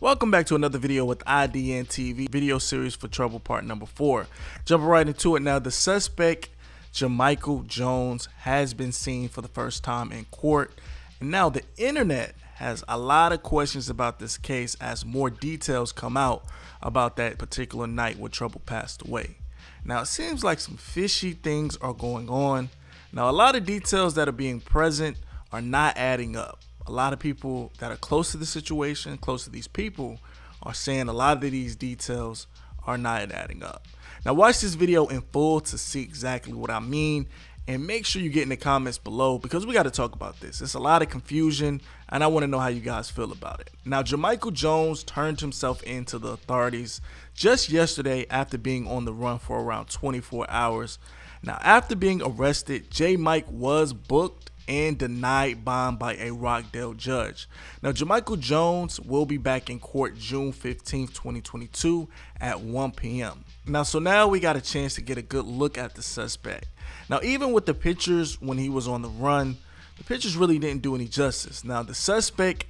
Welcome back to another video with IDN TV video series for Trouble part number 4. Jumping right into it now, the suspect Jamichael Jones has been seen for the first time in court, and now the internet has a lot of questions about this case as more details come out about that particular night when Trouble passed away. Now it seems like some fishy things are going on. Now a lot of details that are being present are not adding up. A lot of people that are close to the situation, close to these people, are saying a lot of these details are not adding up. Now watch this video in full to see exactly what I mean, and make sure you get in the comments below because we got to talk about this. It's a lot of confusion and I want to know how you guys feel about it. Now Jamichael Jones turned himself in to the authorities just yesterday after being on the run for around 24 hours. Now after being arrested, J. Mike was booked and denied bond by a Rockdale judge. Now Jamichael Jones will be back in court June 15th, 2022 at 1 p.m. Now we got a chance to get a good look at the suspect. Now even with the pictures when he was on the run, the pictures really didn't do any justice. Now the suspect,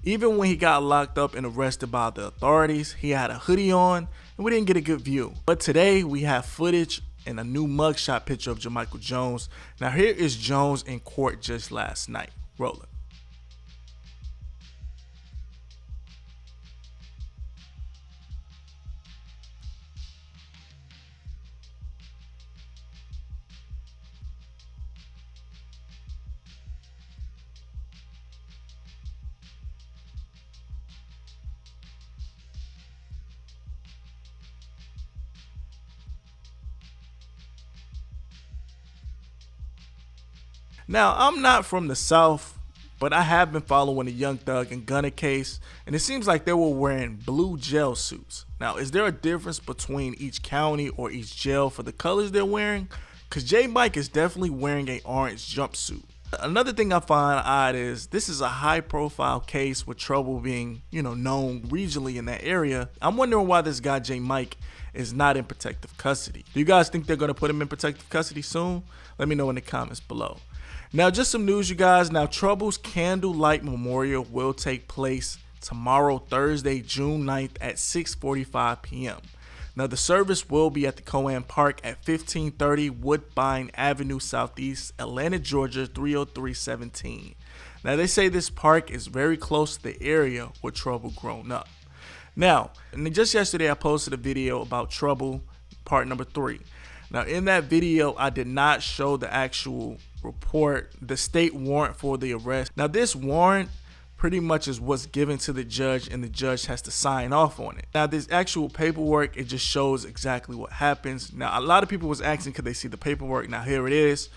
even when he got locked up and arrested by the authorities, he had a hoodie on and we didn't get a good view. But today we have footage and a new mugshot picture of Jamichael Jones. Now here is Jones in court just last night. Rolling. Now, I'm not from the South, but I have been following the Young Thug and Gunna case, and it seems like they were wearing blue jail suits. Now, is there a difference between each county or each jail for the colors they're wearing? Because J. Mike is definitely wearing an orange jumpsuit. Another thing I find odd is this is a high-profile case with Trouble being, known regionally in that area. I'm wondering why this guy J. Mike is not in protective custody. Do you guys think they're going to put him in protective custody soon? Let me know in the comments below. Now just some news, you guys. Now Trouble's Candlelight Memorial will take place tomorrow, Thursday, June 9th at 6:45 p.m. Now the service will be at the Coan Park at 1530 Woodbine Avenue Southeast, Atlanta, Georgia 30317. Now they say this park is very close to the area where Trouble grown up. Now, and just yesterday I posted a video about Trouble part number 3. Now in that video I did not show the actual report, the state warrant for the arrest. Now this warrant pretty much is what's given to the judge and the judge has to sign off on it. Now this actual paperwork, it just shows exactly what happens. Now a lot of people was asking could they see the paperwork. Now here it is.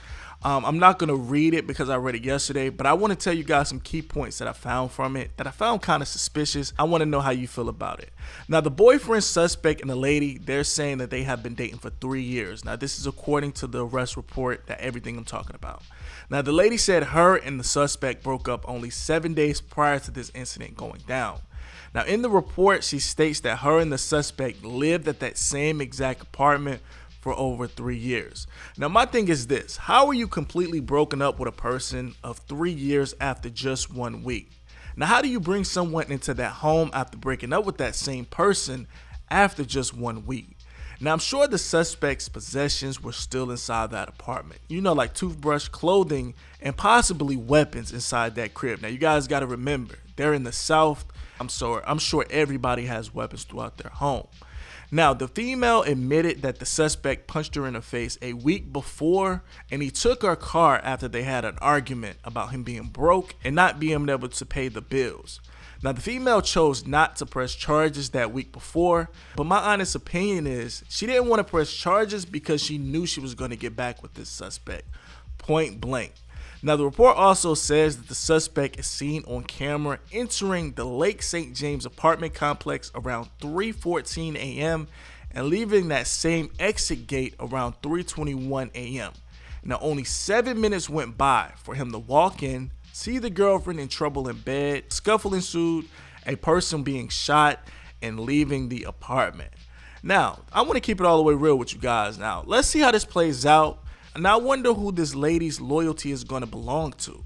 I'm not going to read it because I read it yesterday, but I want to tell you guys some key points that I found from it that I found kind of suspicious. I want to know how you feel about it. Now the boyfriend, suspect, and the lady, they're saying that they have been dating for 3 years. Now this is according to the arrest report, that everything I'm talking about. Now the lady said her and the suspect broke up only 7 days prior to this incident going down. Now in the report she states that her and the suspect lived at that same exact apartment for over 3 years. Now my thing is this: how are you completely broken up with a person of 3 years after just 1 week? Now how do you bring someone into that home after breaking up with that same person after just 1 week? Now I'm sure the suspect's possessions were still inside that apartment, like toothbrush, clothing, and possibly weapons inside that crib. Now you guys got to remember, they're in the South. I'm sure everybody has weapons throughout their home. Now, the female admitted that the suspect punched her in the face a week before, and he took her car after they had an argument about him being broke and not being able to pay the bills. Now, the female chose not to press charges that week before, but my honest opinion is she didn't want to press charges because she knew she was going to get back with this suspect, point blank. Now, the report also says that the suspect is seen on camera entering the Lake St. James apartment complex around 3:14 a.m. and leaving that same exit gate around 3:21 a.m. Now, only 7 minutes went by for him to walk in, see the girlfriend in trouble in bed, scuffle ensued, a person being shot, and leaving the apartment. Now, I want to keep it all the way real with you guys. Now, let's see how this plays out. And I wonder who this lady's loyalty is going to belong to.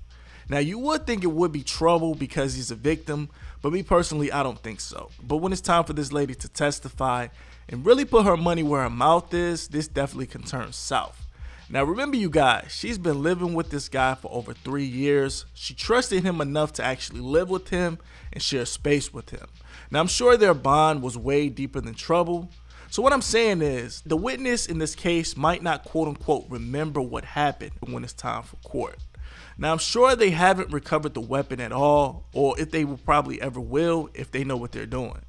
Now, you would think it would be trouble because he's a victim, but me personally, I don't think so. But when it's time for this lady to testify and really put her money where her mouth is, this definitely can turn south. Now, remember, you guys, she's been living with this guy for over 3 years. She trusted him enough to actually live with him and share space with him. Now, I'm sure their bond was way deeper than trouble. So what I'm saying is, the witness in this case might not quote unquote remember what happened when it's time for court. Now, I'm sure they haven't recovered the weapon at all, or if they will probably ever will if they know what they're doing.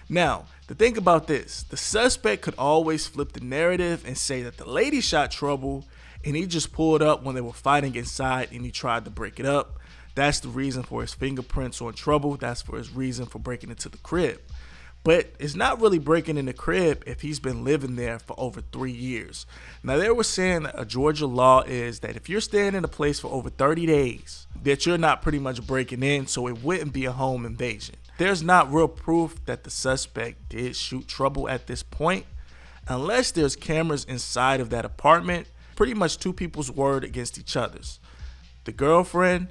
Now, the thing about this, the suspect could always flip the narrative and say that the lady shot Trouble and he just pulled up when they were fighting inside and he tried to break it up. That's the reason for his fingerprints on Trouble. That's for his reason for breaking into the crib. But it's not really breaking in the crib if he's been living there for over 3 years. Now, they were saying that a Georgia law is that if you're staying in a place for over 30 days, that you're not pretty much breaking in, so it wouldn't be a home invasion. There's not real proof that the suspect did shoot Trouble at this point, unless there's cameras inside of that apartment. Pretty much two people's word against each other's, the girlfriend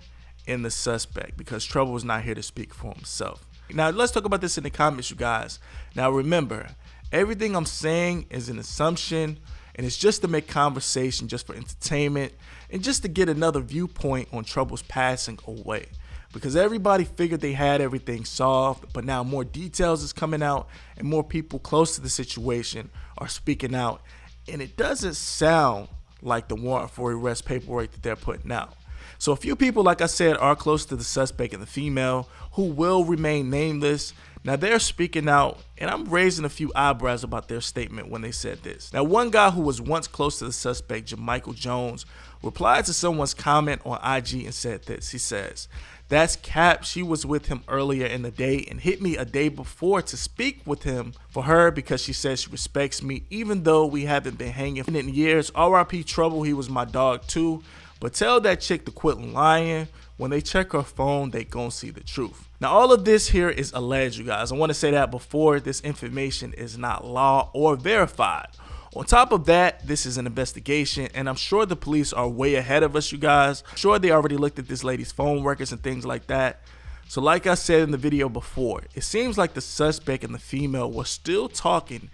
and the suspect, because Trouble is not here to speak for himself. Now, let's talk about this in the comments, you guys. Now, remember, everything I'm saying is an assumption, and it's just to make conversation, just for entertainment, and just to get another viewpoint on Trouble's passing away. Because everybody figured they had everything solved, but now more details is coming out, and more people close to the situation are speaking out, and it doesn't sound like the warrant for arrest paperwork that they're putting out. So a few people, like I said, are close to the suspect and the female who will remain nameless. Now, they're speaking out, and I'm raising a few eyebrows about their statement when they said this. Now, one guy who was once close to the suspect, Jamichael Jones, replied to someone's comment on IG and said this. He says, "That's cap. She was with him earlier in the day and hit me a day before to speak with him for her because she says she respects me, even though we haven't been hanging in years. RIP Trouble, he was my dog too. But tell that chick to quit lying. When they check her phone, they gon' see the truth." Now, all of this here is alleged, you guys. I want to say that before. This information is not law or verified. On top of that, this is an investigation, and I'm sure the police are way ahead of us, you guys. I'm sure they already looked at this lady's phone records and things like that. So like I said in the video before, it seems like the suspect and the female were still talking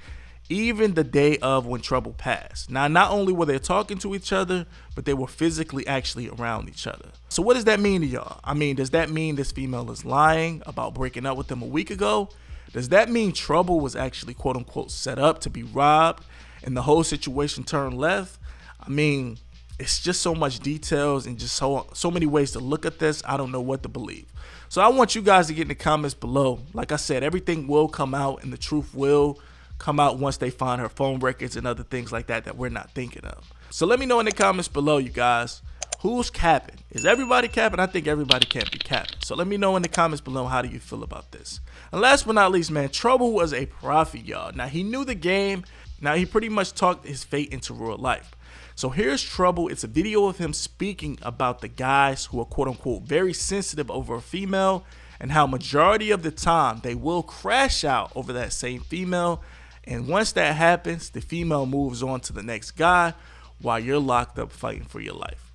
even the day of when Trouble passed. Now, not only were they talking to each other, but they were physically actually around each other. So what does that mean to y'all? I mean, does that mean this female is lying about breaking up with him a week ago? Does that mean Trouble was actually quote unquote set up to be robbed and the whole situation turned left? I mean, it's just so much details and just so many ways to look at this. I don't know what to believe. So I want you guys to get in the comments below. Like I said, everything will come out and the truth will come out once they find her phone records and other things like that that we're not thinking of. So let me know in the comments below, you guys, who's capping? Is everybody capping? I think everybody can't be capping. So let me know in the comments below, how do you feel about this? And last but not least, man, Trouble was a prophet, y'all. Now, he knew the game. Now, he pretty much talked his fate into real life. So here's Trouble. It's a video of him speaking about the guys who are quote unquote very sensitive over a female and how majority of the time they will crash out over that same female. And once that happens, the female moves on to the next guy while you're locked up fighting for your life.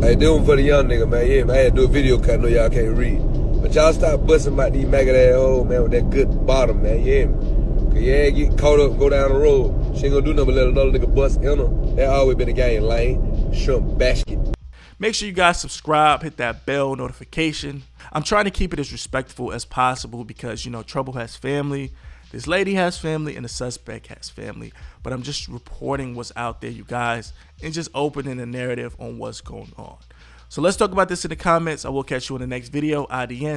Hey, do them for the young nigga, man. Yeah, man. I had to do a video cut. I know y'all can't read. But y'all stop busting about these maggot ass hoes, man, with that good bottom, man. Yeah, cause yeah, get caught up, go down the road. She ain't gonna do nothing but let another nigga bust in her. That always been a game, lane. Shrimp basket. Make sure you guys subscribe, hit that bell notification. I'm trying to keep it as respectful as possible because, you know, Trouble has family. This lady has family and the suspect has family, but I'm just reporting what's out there, you guys, and just opening the narrative on what's going on. So let's talk about this in the comments. I will catch you in the next video. IDN.